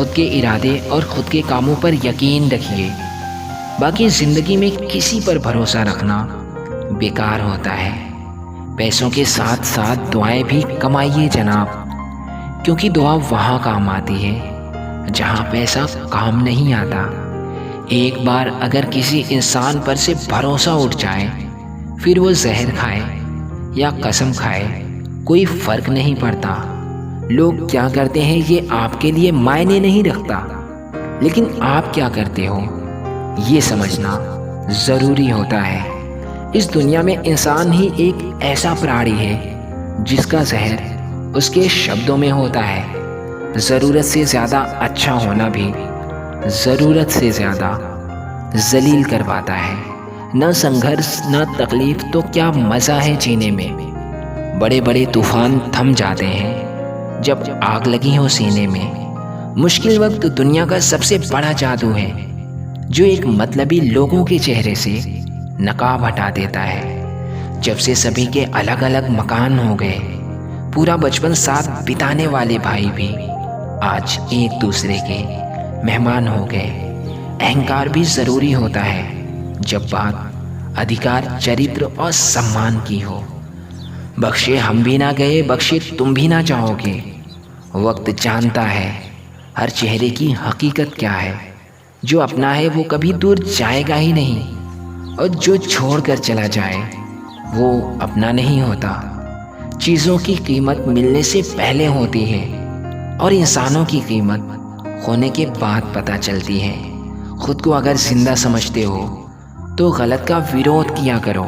खुद के इरादे और खुद के कामों पर यकीन रखिए। बाकी ज़िंदगी में किसी पर भरोसा रखना बेकार होता है। पैसों के साथ साथ दुआएं भी कमाइए जनाब, क्योंकि दुआ वहाँ काम आती है जहाँ पैसा काम नहीं आता। एक बार अगर किसी इंसान पर से भरोसा उठ जाए, फिर वो जहर खाए या कसम खाए, कोई फ़र्क नहीं पड़ता। लोग क्या करते हैं ये आपके लिए मायने नहीं रखता, लेकिन आप क्या करते हो ये समझना ज़रूरी होता है। इस दुनिया में इंसान ही एक ऐसा प्राणी है जिसका जहर उसके शब्दों में होता है। ज़रूरत से ज़्यादा अच्छा होना भी ज़रूरत से ज़्यादा जलील करवाता है। न संघर्ष न तकलीफ़ तो क्या मज़ा है जीने में। बड़े बड़े तूफ़ान थम जाते हैं जब आग लगी हो सीने में। मुश्किल वक्त दुनिया का सबसे बड़ा जादू है, जो एक मतलबी लोगों के चेहरे से नकाब हटा देता है। जब से सभी के अलग अलग मकान हो गए, पूरा बचपन साथ बिताने वाले भाई भी आज एक दूसरे के मेहमान हो गए। अहंकार भी ज़रूरी होता है जब बात अधिकार, चरित्र और सम्मान की हो। बख्शे हम भी ना गए, बख्शे तुम भी ना चाहोगे। वक्त जानता है हर चेहरे की हकीकत क्या है। जो अपना है वो कभी दूर जाएगा ही नहीं, और जो छोड़ कर चला जाए वो अपना नहीं होता। चीज़ों की कीमत मिलने से पहले होती है, और इंसानों की कीमत खोने के बाद पता चलती है। खुद को अगर जिंदा समझते हो तो गलत का विरोध किया करो,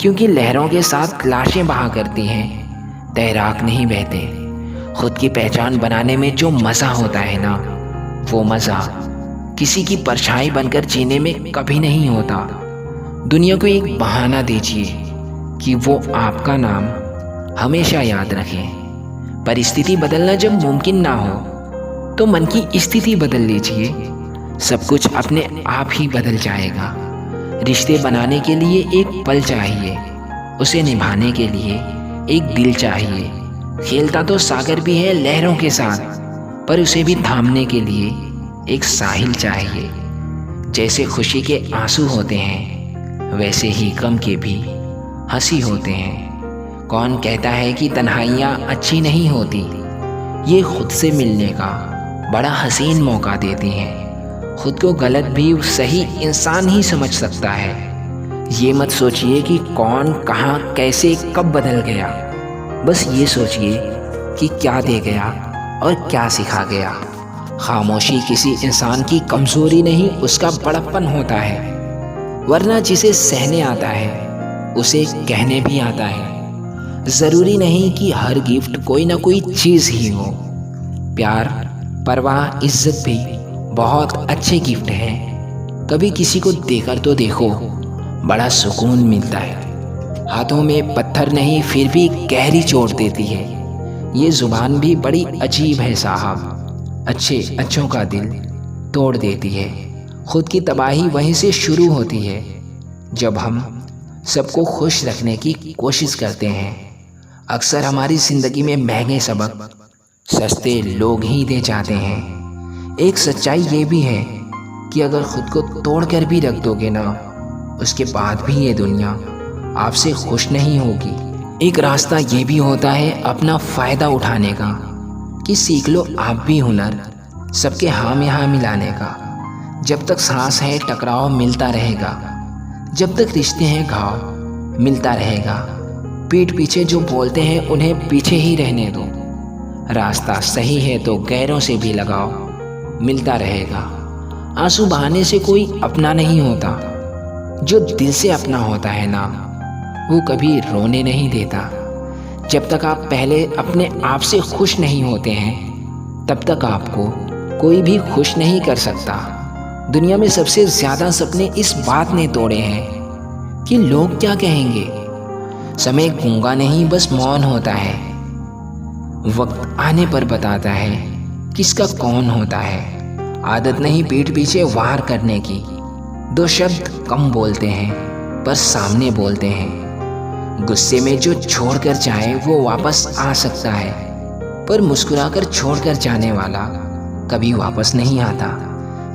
क्योंकि लहरों के साथ लाशें बहा करती हैं, तैराक नहीं बहते। खुद की पहचान बनाने में जो मज़ा होता है ना, वो मज़ा किसी की परछाई बनकर जीने में कभी नहीं होता। दुनिया को एक बहाना दीजिए कि वो आपका नाम हमेशा याद रखें। परिस्थिति बदलना जब मुमकिन ना हो तो मन की स्थिति बदल लीजिए। सब कुछ अपने आप ही बदल जाएगा। रिश्ते बनाने के लिए एक पल चाहिए, उसे निभाने के लिए एक दिल चाहिए। खेलता तो सागर भी है लहरों के साथ, पर उसे भी थामने के लिए एक साहिल चाहिए। जैसे खुशी के आंसू होते हैं, वैसे ही गम के भी हंसी होते हैं। कौन कहता है कि तन्हाइयाँ अच्छी नहीं होती? ये खुद से मिलने का बड़ा हसीन मौका देती हैं। खुद को गलत भी सही इंसान ही समझ सकता है। ये मत सोचिए कि कौन कहाँ कैसे कब बदल गया। बस ये सोचिए कि क्या दे गया और क्या सिखा गया। खामोशी किसी इंसान की कमज़ोरी नहीं, उसका बड़प्पन होता है। वरना जिसे सहने आता है उसे कहने भी आता है। ज़रूरी नहीं कि हर गिफ्ट कोई ना कोई चीज़ ही हो। प्यार, परवाह, इज्जत भी बहुत अच्छे गिफ्ट हैं। कभी किसी को देकर तो देखो, बड़ा सुकून मिलता है। हाथों में पत्थर नहीं, फिर भी गहरी चोट देती है। ये ज़ुबान भी बड़ी अजीब है साहब, अच्छों का दिल तोड़ देती है। खुद की तबाही वहीं से शुरू होती है जब हम सबको खुश रखने की कोशिश करते हैं। अक्सर हमारी ज़िंदगी में महंगे सबक सस्ते लोग ही दे जाते हैं। एक सच्चाई ये भी है कि अगर खुद को तोड़ कर भी रख दोगे ना, उसके बाद भी ये दुनिया आपसे खुश नहीं होगी। एक रास्ता ये भी होता है अपना फ़ायदा उठाने का, कि सीख लो आप भी हुनर सबके हाँ में हाँ मिलाने का। जब तक सांस है टकराव मिलता रहेगा, जब तक रिश्ते हैं घाव मिलता रहेगा। पीठ पीछे जो बोलते हैं उन्हें पीछे ही रहने दो। रास्ता सही है तो गैरों से भी लगाओ मिलता रहेगा। आंसू बहाने से कोई अपना नहीं होता। जो दिल से अपना होता है ना, वो कभी रोने नहीं देता। जब तक आप पहले अपने आप से खुश नहीं होते हैं, तब तक आपको कोई भी खुश नहीं कर सकता। दुनिया में सबसे ज़्यादा सपने इस बात ने तोड़े हैं कि लोग क्या कहेंगे। समय गूंगा नहीं, बस मौन होता है। वक्त आने पर बताता है किसका कौन होता है। आदत नहीं पीठ पीछे वार करने की। दो शब्द कम बोलते हैं पर सामने बोलते हैं। गुस्से में जो छोड़कर जाए वो वापस आ सकता है, पर मुस्कुराकर छोड़कर जाने वाला कभी वापस नहीं आता।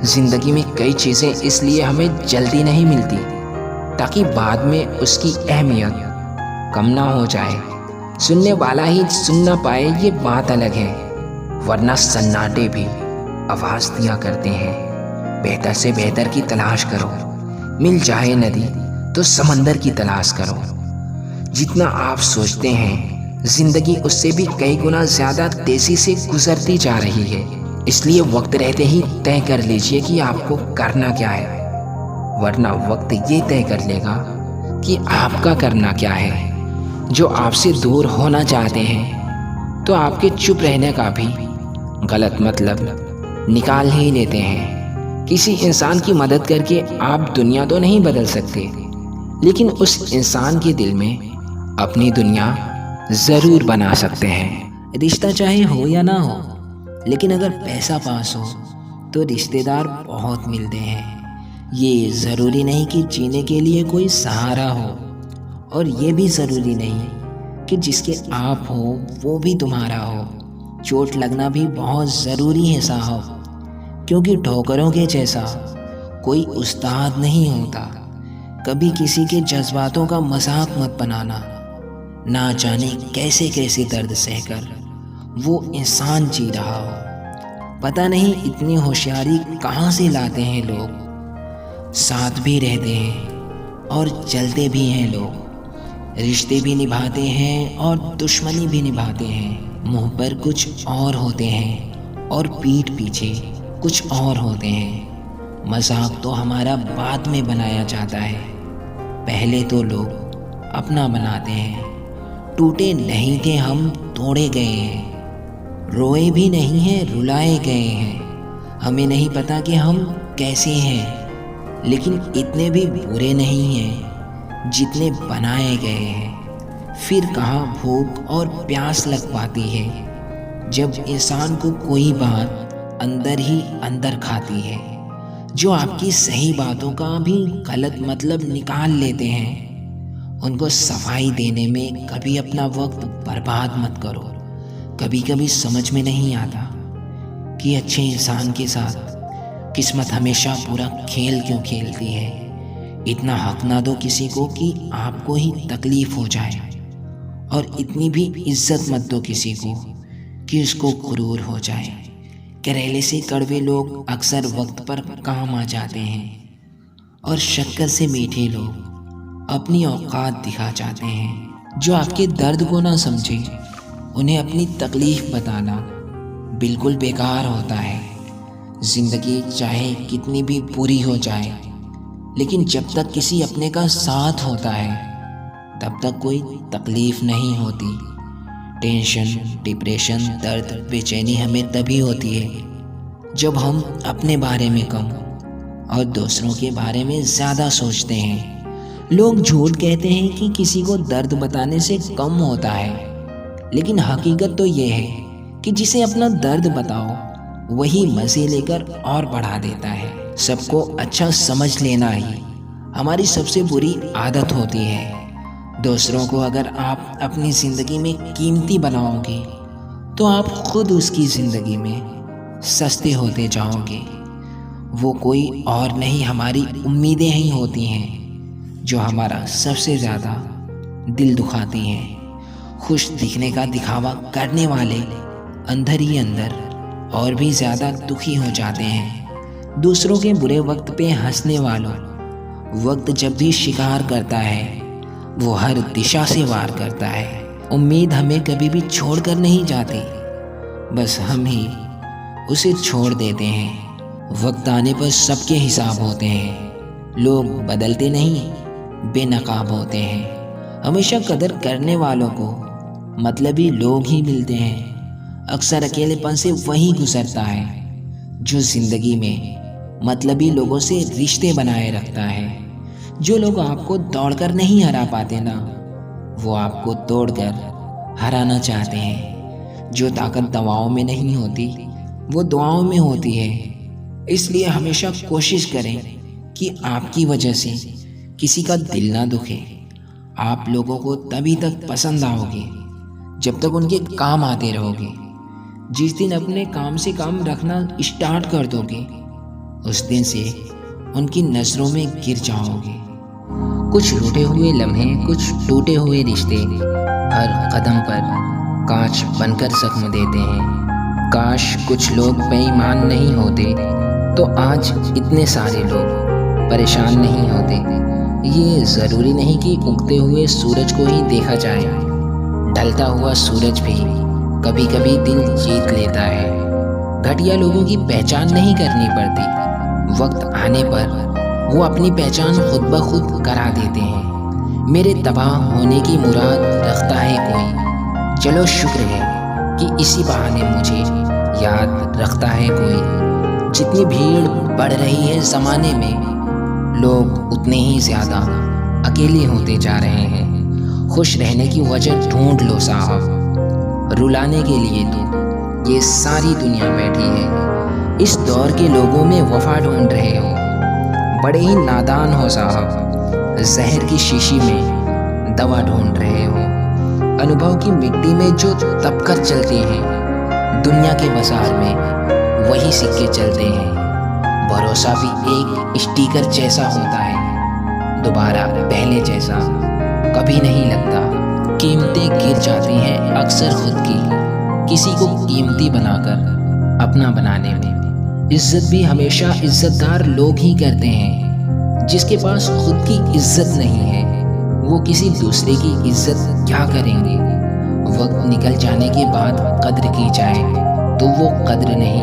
ज़िंदगी में कई चीज़ें इसलिए हमें जल्दी नहीं मिलती ताकि बाद में उसकी अहमियत कम ना हो जाए। सुनने वाला ही सुन ना पाए ये बात अलग है, वरना सन्नाटे भी आवाज़ दिया करते हैं। बेहतर से बेहतर की तलाश करो, मिल जाए नदी तो समंदर की तलाश करो। जितना आप सोचते हैं ज़िंदगी उससे भी कई गुना ज़्यादा तेज़ी से गुजरती जा रही है। इसलिए वक्त रहते ही तय कर लीजिए कि आपको करना क्या है, वरना वक्त ये तय कर लेगा कि आपका करना क्या है। जो आपसे दूर होना चाहते हैं तो आपके चुप रहने का भी गलत मतलब निकाल ही लेते हैं। किसी इंसान की मदद करके आप दुनिया तो नहीं बदल सकते, लेकिन उस इंसान के दिल में अपनी दुनिया ज़रूर बना सकते हैं। रिश्ता चाहे हो या ना हो, लेकिन अगर पैसा पास हो तो रिश्तेदार बहुत मिलते हैं। ये ज़रूरी नहीं कि जीने के लिए कोई सहारा हो, और ये भी ज़रूरी नहीं कि जिसके आप हो वो भी तुम्हारा हो। चोट लगना भी बहुत ज़रूरी है साहब, क्योंकि ठोकरों के जैसा कोई उस्ताद नहीं होता। कभी किसी के जज्बातों का मजाक मत बनाना। ना जाने कैसे कैसे दर्द सहकर वो इंसान जी रहा हो। पता नहीं इतनी होशियारी कहाँ से लाते हैं लोग। साथ भी रहते हैं और चलते भी हैं लोग, रिश्ते भी निभाते हैं और दुश्मनी भी निभाते हैं। मुंह पर कुछ और होते हैं और पीठ पीछे कुछ और होते हैं। मजाक तो हमारा बाद में बनाया जाता है, पहले तो लोग अपना बनाते हैं। टूटे नहीं थे हम, तोड़े गए हैं। रोए भी नहीं हैं, रुलाए गए हैं। हमें नहीं पता कि हम कैसे हैं, लेकिन इतने भी बुरे नहीं हैं जितने बनाए गए हैं। फिर कहाँ भूख और प्यास लग पाती है जब इंसान को कोई बात अंदर ही अंदर खाती है। जो आपकी सही बातों का भी गलत मतलब निकाल लेते हैं, उनको सफाई देने में कभी अपना वक्त बर्बाद मत करो। कभी कभी समझ में नहीं आता कि अच्छे इंसान के साथ किस्मत हमेशा पूरा खेल क्यों खेलती है। इतना हक ना दो किसी को कि आपको ही तकलीफ हो जाए, और इतनी भी इज्जत मत दो किसी को कि उसको गुरूर हो जाए। करेले से कड़वे लोग अक्सर वक्त पर काम आ जाते हैं, और शक्कर से मीठे लोग अपनी औकात दिखा जाते हैं। जो आपके दर्द को ना समझे उन्हें अपनी तकलीफ बताना बिल्कुल बेकार होता है। ज़िंदगी चाहे कितनी भी बुरी हो जाए, लेकिन जब तक किसी अपने का साथ होता है तब तक कोई तकलीफ़ नहीं होती। टेंशन, डिप्रेशन, दर्द, बेचैनी हमें तभी होती है जब हम अपने बारे में कम और दूसरों के बारे में ज़्यादा सोचते हैं। लोग झूठ कहते हैं कि किसी को दर्द बताने से कम होता है, लेकिन हकीकत तो ये है कि जिसे अपना दर्द बताओ वही मज़े लेकर और बढ़ा देता है। सबको अच्छा समझ लेना ही हमारी सबसे बुरी आदत होती है। दूसरों को अगर आप अपनी ज़िंदगी में कीमती बनाओगे तो आप खुद उसकी ज़िंदगी में सस्ते होते जाओगे। वो कोई और नहीं, हमारी उम्मीदें ही होती हैं जो हमारा सबसे ज़्यादा दिल दुखाती हैं। खुश दिखने का दिखावा करने वाले अंदर ही अंदर और भी ज़्यादा दुखी हो जाते हैं। दूसरों के बुरे वक्त पे हंसने वालों, वक्त जब भी शिकार करता है वो हर दिशा से वार करता है। उम्मीद हमें कभी भी छोड़ कर नहीं जाती, बस हम ही उसे छोड़ देते हैं। वक्त आने पर सबके हिसाब होते हैं। लोग बदलते नहीं, बेनकाब होते हैं। हमेशा कदर करने वालों को मतलबी लोग ही मिलते हैं। अक्सर अकेलेपन से वही गुजरता है जो ज़िंदगी में मतलबी लोगों से रिश्ते बनाए रखता है। जो लोग आपको दौड़कर नहीं हरा पाते ना, वो आपको तोड़कर हराना चाहते हैं। जो ताकत दवाओं में नहीं होती वो दुआओं में होती है। इसलिए हमेशा कोशिश करें कि आपकी वजह से किसी का दिल ना दुखे। आप लोगों को तभी तक पसंद आओगे जब तक उनके काम आते रहोगे। जिस दिन अपने काम से काम रखना स्टार्ट कर दोगे, उस दिन से उनकी नज़रों में गिर जाओगे। कुछ रूठे हुए लम्हे, कुछ टूटे हुए रिश्ते हर कदम पर कांच बनकर जख्म देते हैं। काश कुछ लोग बेईमान नहीं होते तो आज इतने सारे लोग परेशान नहीं होते। ये ज़रूरी नहीं कि उगते हुए सूरज को ही देखा जाए, ढलता हुआ सूरज भी कभी कभी दिल जीत लेता है। घटिया लोगों की पहचान नहीं करनी पड़ती, वक्त आने पर वो अपनी पहचान खुद ब खुद करा देते हैं। मेरे तबाह होने की मुराद रखता है कोई, चलो शुक्र है कि इसी बहाने मुझे याद रखता है कोई। जितनी भीड़ बढ़ रही है ज़माने में, लोग उतने ही ज़्यादा अकेले होते जा रहे हैं। खुश रहने की वजह ढूंढ लो साहब, रुलाने के लिए तो ये सारी दुनिया बैठी है। इस दौर के लोगों में वफा ढूंढ रहे हो, बड़े ही नादान हो साहब। जहर की शीशी में दवा ढूंढ रहे हो। अनुभव की मिट्टी में जो तप कर चलते हैं, दुनिया के बाजार में वही सिक्के चलते हैं। भरोसा भी एक स्टिकर जैसा होता है, दोबारा पहले जैसा कभी नहीं लगता। कीमतें गिर जाती हैं अक्सर खुद की, किसी को कीमती बनाकर अपना बनाने में। इज्जत भी हमेशा इज्जतदार लोग ही करते हैं। जिसके पास खुद की इज्जत नहीं है, वो किसी दूसरे की इज्जत क्या करेंगे। वक्त निकल जाने के बाद कद्र की जाए तो वो कद्र नहीं,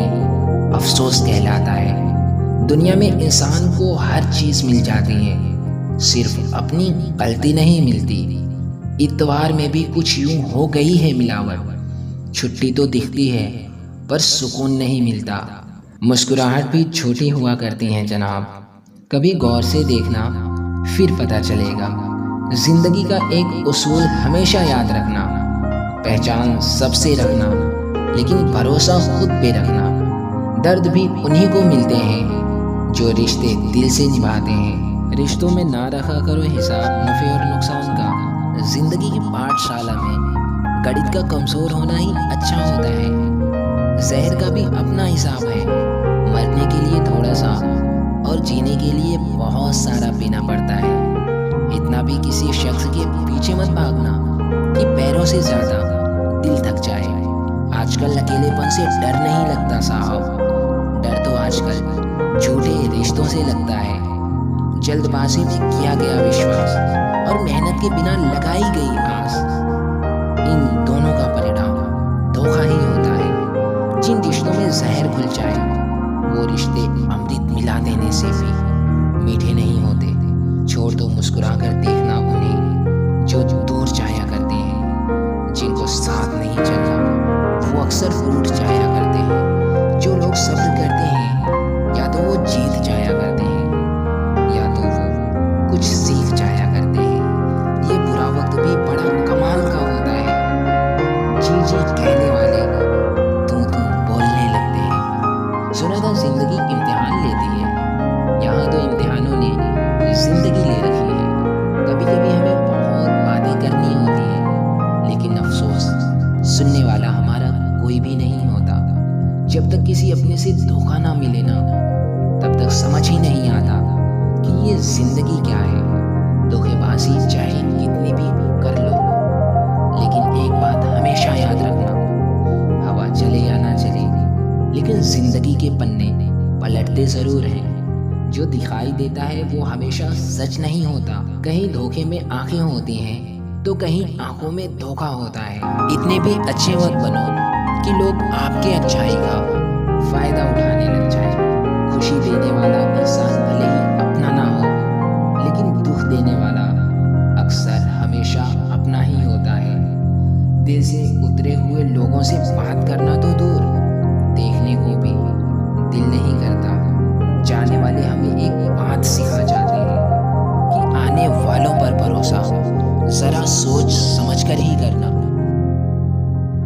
अफसोस कहलाता है। दुनिया में इंसान को हर चीज़ मिल जाती है, सिर्फ अपनी गलती नहीं मिलती। इतवार में भी कुछ यूं हो गई है मिलावट। छुट्टी तो दिखती है पर सुकून नहीं मिलता। मुस्कुराहट भी छोटी हुआ करती हैं जनाब, कभी गौर से देखना फिर पता चलेगा। जिंदगी का एक उसूल हमेशा याद रखना, पहचान सबसे रखना लेकिन भरोसा खुद पे रखना। दर्द भी उन्हीं को मिलते हैं जो रिश्ते दिल से निभाते हैं। रिश्तों में ना रखा करो हिसाब नफ़े और नुकसान का। जिंदगी की पाठशाला में गणित का कमज़ोर होना ही अच्छा होता है। जहर का भी अपना हिसाब है, मरने के लिए थोड़ा सा और जीने के लिए बहुत सारा पीना पड़ता है। इतना भी किसी शख्स के पीछे मत भागना कि पैरों से ज़्यादा दिल थक जाए। आजकल अकेलेपन से डर नहीं लगता साहब, डर तो आजकल झूठे रिश्तों से लगता है। जल्दबाजी में किया गया विश्वास और मेहनत के बिना लगाई गई आस, इन दोनों का परिणाम धोखा ही होता है। जिन रिश्तों में जहर घुल जाए, वो रिश्ते अमृत मिला देने से भी मीठे नहीं होते। छोड़ दो मुस्कुरा कर देखना उन्हें जो दूर जाया करते हैं। जिनको साथ नहीं चलना वो अक्सर रूठ जाया करते हैं। जो लोग सब्र करते हैं या तो वो जीत जाया करते हैं या तो वो कुछ सीख जाया करते हैं। ये बुरा वक्त भी बड़ा कमाल का होता है। जी जी कहने वाले तू बोलने लगते हैं। सुना था जिंदगी इम्तिहान लेती है, यहाँ तो इम्तिहानों ने जिंदगी ले रखी है। कभी कभी हमें बहुत बातें करनी होती हैं, लेकिन अफसोस सुनने वाला हमारा कोई भी नहीं होता। जब तक किसी अपने से धोखा ना मिले ना, तब तक समझ ही नहीं आता कि ये जिंदगी क्या है। धोखेबाजी चाहे कितनी भी कर लो, लेकिन एक बात हमेशा याद रखना, हवा चले या ना चले, लेकिन जिंदगी के पन्ने पलटते ज़रूर हैं। जो दिखाई देता है वो हमेशा सच नहीं होता। कहीं धोखे में आंखें होती हैं तो कहीं आंखों में धोखा होता है। इतने भी अच्छे मत बनो कि लोग आपके अच्छाई का फ़ायदा उठाने लग जाए। खुशी देने वाला इंसान भले ही अपना ना हो, लेकिन दुख देने वाला अक्सर हमेशा अपना ही होता है। दिल से उतरे हुए लोगों से बात